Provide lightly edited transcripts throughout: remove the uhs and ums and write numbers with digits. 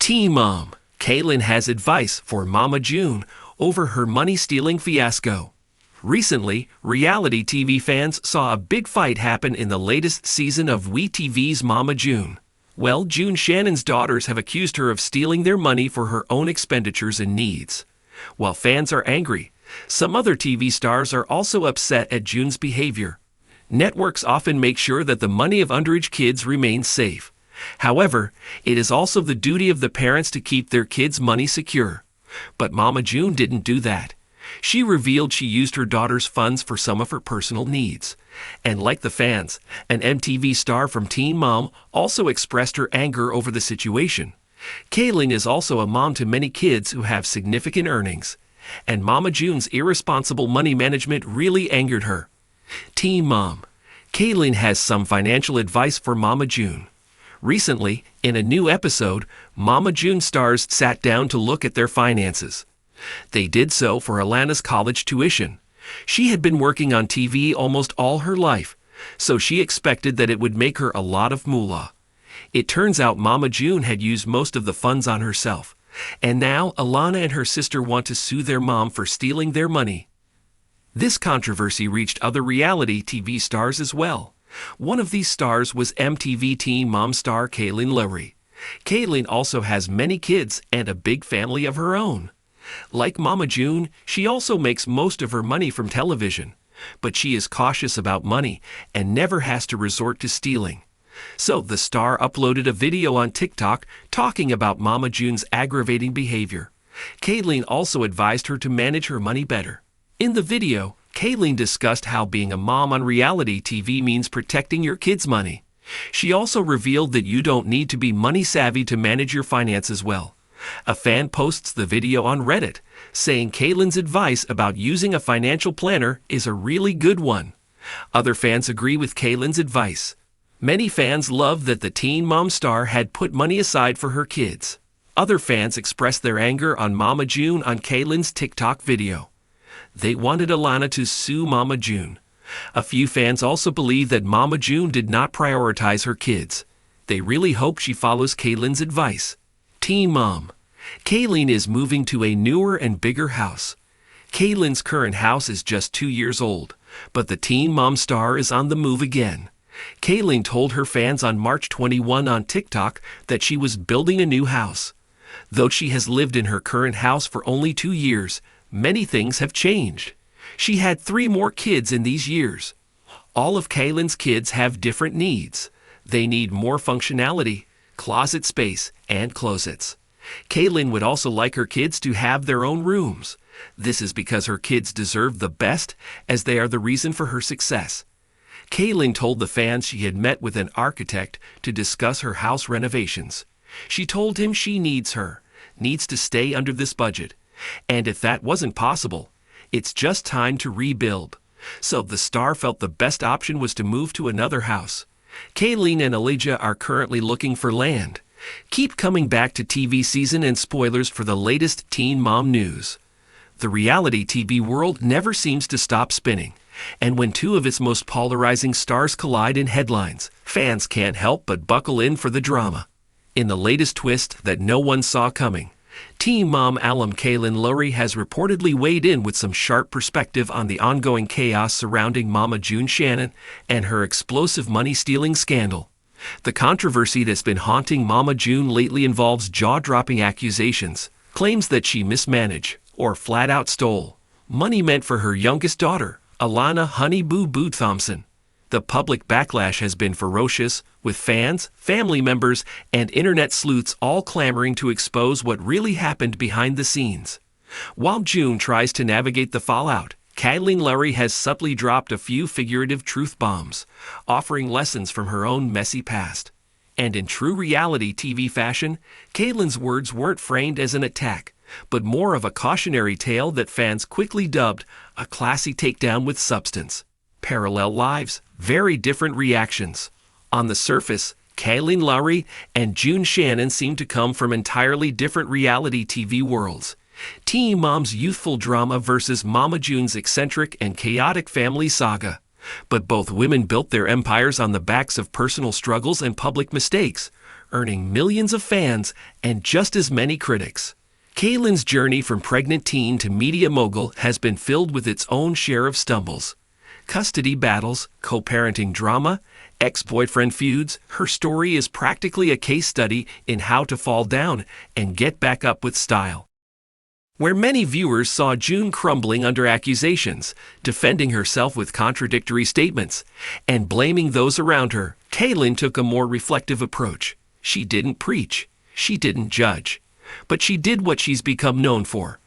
Teen Mom, Kaylin has advice for Mama June over her money-stealing fiasco. Recently, reality TV fans saw a big fight happen in the latest season of WeTV's Mama June. Well, June Shannon's daughters have accused her of stealing their money for her own expenditures and needs. While fans are angry, some other TV stars are also upset at June's behavior. Networks often make sure that the money of underage kids remains safe. However, it is also the duty of the parents to keep their kids' money secure. But Mama June didn't do that. She revealed she used her daughter's funds for some of her personal needs. And like the fans, an MTV star from Teen Mom also expressed her anger over the situation. Kaylin is also a mom to many kids who have significant earnings, and Mama June's irresponsible money management really angered her. Teen Mom, Kaylin has some financial advice for Mama June. Recently, in a new episode, Mama June stars sat down to look at their finances. They did so for Alana's college tuition. She had been working on TV almost all her life, so she expected that it would make her a lot of moolah. It turns out Mama June had used most of the funds on herself, and now Alana and her sister want to sue their mom for stealing their money. This controversy reached other reality TV stars as well. One of these stars was MTV Teen Mom star Kaylin Lowry. Kaylin also has many kids and a big family of her own. Like Mama June, she also makes most of her money from television, but she is cautious about money and never has to resort to stealing. So the star uploaded a video on TikTok talking about Mama June's aggravating behavior. Kaylin also advised her to manage her money better. In the video, Kaylin discussed how being a mom on reality TV means protecting your kids' money. She also revealed that you don't need to be money savvy to manage your finances well. A fan posts the video on Reddit, saying Kaylin's advice about using a financial planner is a really good one. Other fans agree with Kaylin's advice. Many fans love that the Teen Mom star had put money aside for her kids. Other fans expressed their anger on Mama June on Kaylin's TikTok video. They wanted Alana to sue Mama June. A few fans also believe that Mama June did not prioritize her kids. They really hope she follows Kaylin's advice. Teen Mom, Kaylin is moving to a newer and bigger house. Kaylin's current house is just 2 years old, but the Teen Mom star is on the move again. Kaylin told her fans on March 21 on TikTok that she was building a new house. Though she has lived in her current house for only 2 years, many things have changed. She had 3 more kids in these years. All of Kaylin's kids have different needs. They need more functionality, closet space, and closets. Kaylin would also like her kids to have their own rooms. This is because her kids deserve the best, as they are the reason for her success. Kaylin told the fans she had met with an architect to discuss her house renovations. She told him she needs to stay under this budget, and if that wasn't possible, it's just time to rebuild. So the star felt the best option was to move to another house. Kaylin and Elijah are currently looking for land. Keep coming back to TV season and spoilers for the latest Teen Mom news. The reality TV world never seems to stop spinning, and when 2 of its most polarizing stars collide in headlines, fans can't help but buckle in for the drama. In the latest twist that no one saw coming, Teen Mom alum Kaylin Lowry has reportedly weighed in with some sharp perspective on the ongoing chaos surrounding Mama June Shannon and her explosive money-stealing scandal. The controversy that's been haunting Mama June lately involves jaw-dropping accusations, claims that she mismanaged, or flat-out stole, money meant for her youngest daughter, Alana Honey Boo Boo Thompson. The public backlash has been ferocious, with fans, family members, and internet sleuths all clamoring to expose what really happened behind the scenes. While June tries to navigate the fallout, Kaylin Lowry has subtly dropped a few figurative truth bombs, offering lessons from her own messy past. And in true reality TV fashion, Kaylin's words weren't framed as an attack, but more of a cautionary tale that fans quickly dubbed a classy takedown with substance. Parallel lives, very different reactions. On the surface, Kaylin Lowry and June Shannon seem to come from entirely different reality TV worlds. Teen Mom's youthful drama versus Mama June's eccentric and chaotic family saga. But both women built their empires on the backs of personal struggles and public mistakes, earning millions of fans and just as many critics. Kaylin's journey from pregnant teen to media mogul has been filled with its own share of stumbles. Custody battles, co-parenting drama, ex-boyfriend feuds, her story is practically a case study in how to fall down and get back up with style. Where many viewers saw June crumbling under accusations, defending herself with contradictory statements, and blaming those around her, Kaylin took a more reflective approach. She didn't preach, she didn't judge, but she did what she's become known for,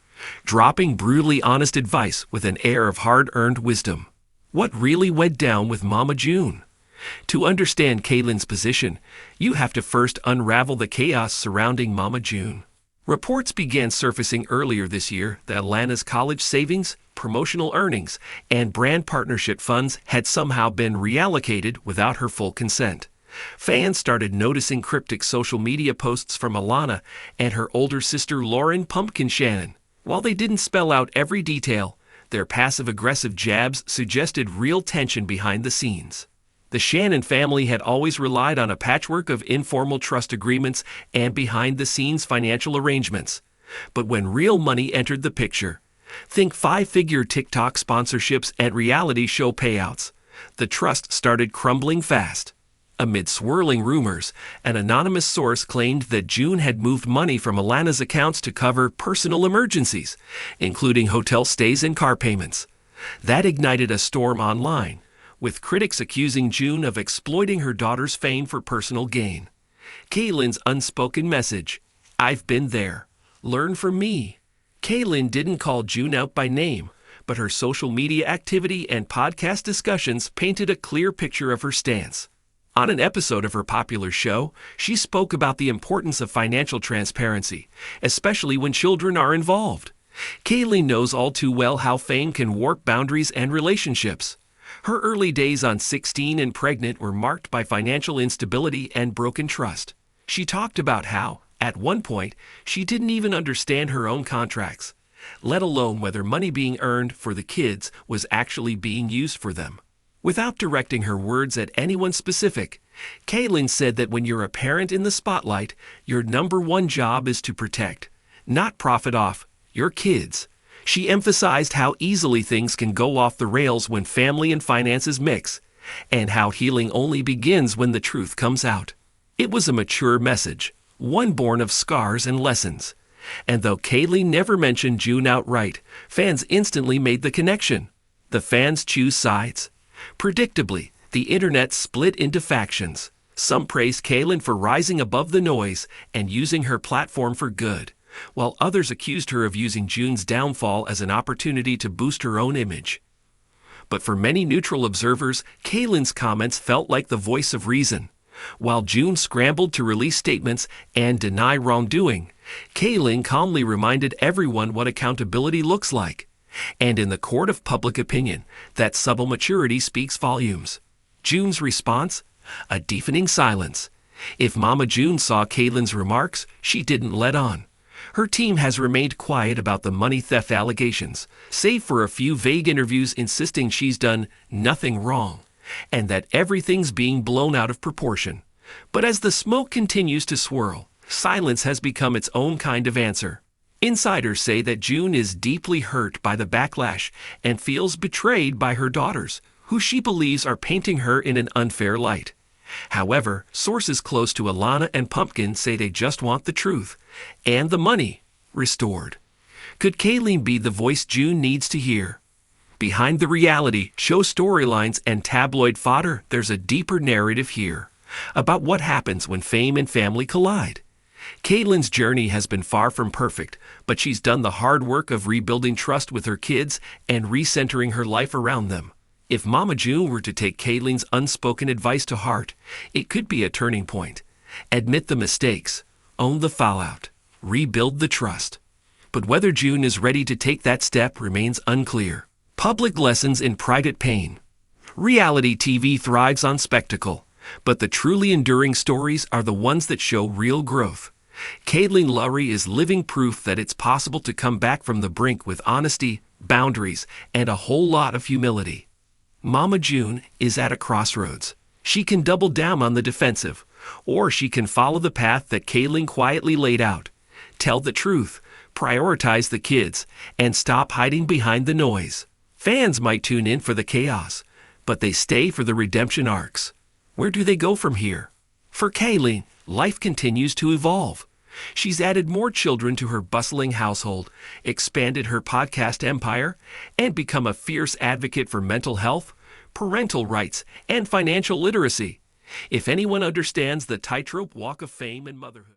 dropping brutally honest advice with an air of hard-earned wisdom. What really went down with Mama June? To understand Kaylin's position, you have to first unravel the chaos surrounding Mama June. Reports began surfacing earlier this year that Alana's college savings, promotional earnings, and brand partnership funds had somehow been reallocated without her full consent. Fans started noticing cryptic social media posts from Alana and her older sister Lauren "Pumpkin" Shannon. While they didn't spell out every detail, their passive-aggressive jabs suggested real tension behind the scenes. The Shannon family had always relied on a patchwork of informal trust agreements and behind-the-scenes financial arrangements. But when real money entered the picture, think five-figure TikTok sponsorships and reality show payouts, the trust started crumbling fast. Amid swirling rumors, an anonymous source claimed that June had moved money from Alana's accounts to cover personal emergencies, including hotel stays and car payments. That ignited a storm online, with critics accusing June of exploiting her daughter's fame for personal gain. Kaylin's unspoken message: "I've been there. Learn from me." Kaylin didn't call June out by name, but her social media activity and podcast discussions painted a clear picture of her stance. On an episode of her popular show, she spoke about the importance of financial transparency, especially when children are involved. Kaylin knows all too well how fame can warp boundaries and relationships. Her early days on 16 and Pregnant were marked by financial instability and broken trust. She talked about how, at one point, she didn't even understand her own contracts, let alone whether money being earned for the kids was actually being used for them. Without directing her words at anyone specific, Kaylin said that when you're a parent in the spotlight, your number one job is to protect, not profit off, your kids. She emphasized how easily things can go off the rails when family and finances mix, and how healing only begins when the truth comes out. It was a mature message, one born of scars and lessons. And though Kaylin never mentioned June outright, fans instantly made the connection. The fans choose sides. Predictably, the internet split into factions. Some praised Kaylin for rising above the noise and using her platform for good, while others accused her of using June's downfall as an opportunity to boost her own image. But for many neutral observers, Kaylin's comments felt like the voice of reason. While June scrambled to release statements and deny wrongdoing, Kaylin calmly reminded everyone what accountability looks like. And in the court of public opinion, that subtle maturity speaks volumes. June's response? A deafening silence. If Mama June saw Kaylin's remarks, she didn't let on. Her team has remained quiet about the money theft allegations, save for a few vague interviews insisting she's done nothing wrong, and that everything's being blown out of proportion. But as the smoke continues to swirl, silence has become its own kind of answer. Insiders say that June is deeply hurt by the backlash and feels betrayed by her daughters, who she believes are painting her in an unfair light. However, sources close to Alana and Pumpkin say they just want the truth and the money restored. Could Kaylin be the voice June needs to hear? Behind the reality show storylines and tabloid fodder, there's a deeper narrative here about what happens when fame and family collide. Kaylin's journey has been far from perfect, but she's done the hard work of rebuilding trust with her kids and recentering her life around them. If Mama June were to take Kaylin's unspoken advice to heart, it could be a turning point. Admit the mistakes, own the fallout, rebuild the trust. But whether June is ready to take that step remains unclear. Public lessons in private pain. Reality TV thrives on spectacle, but the truly enduring stories are the ones that show real growth. Kaylin Lowry is living proof that it's possible to come back from the brink with honesty, boundaries, and a whole lot of humility. Mama June is at a crossroads. She can double down on the defensive, Or she can follow the path that Kaylin quietly laid out. Tell the truth, prioritize the kids, and stop hiding behind the noise. Fans might tune in for the chaos, but they stay for the redemption arcs. Where do they go from here? For Kaylin, life continues to evolve. She's added more children to her bustling household, expanded her podcast empire, and become a fierce advocate for mental health, parental rights, and financial literacy. If anyone understands the tightrope walk of fame and motherhood,